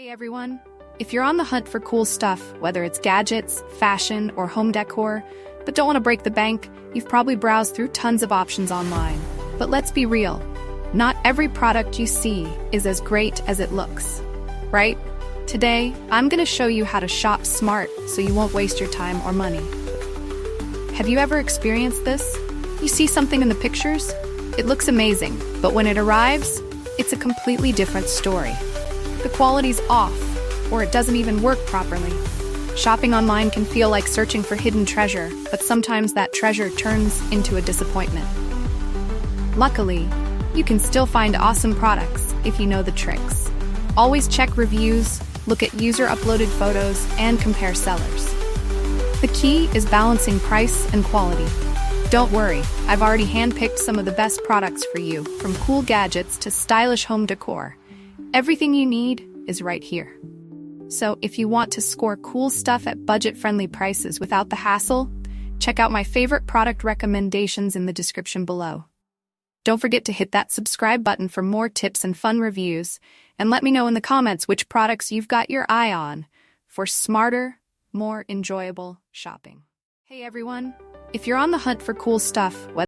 Hey everyone! If you're on the hunt for cool stuff, whether it's gadgets, fashion, or home decor, but don't want to break the bank, you've probably browsed through tons of options online. But let's be real, not every product you see is as great as it looks, right? Today, I'm going to show you how to shop smart so you won't waste your time or money. Have you ever experienced this? You see something in the pictures? It looks amazing, but when it arrives, it's a completely different story. The quality's off, or it doesn't even work properly. Shopping online can feel like searching for hidden treasure, but sometimes that treasure turns into a disappointment. Luckily, you can still find awesome products if you know the tricks. Always check reviews, look at user-uploaded photos, and compare sellers. The key is balancing price and quality. Don't worry, I've already handpicked some of the best products for you, from cool gadgets to stylish home decor. Everything you need is right here. So if you want to score cool stuff at budget-friendly prices without the hassle, check out my favorite product recommendations in the description below. Don't forget to hit that subscribe button for more tips and fun reviews, and let me know in the comments which products you've got your eye on for smarter, more enjoyable shopping. Hey everyone! If you're on the hunt for cool stuff,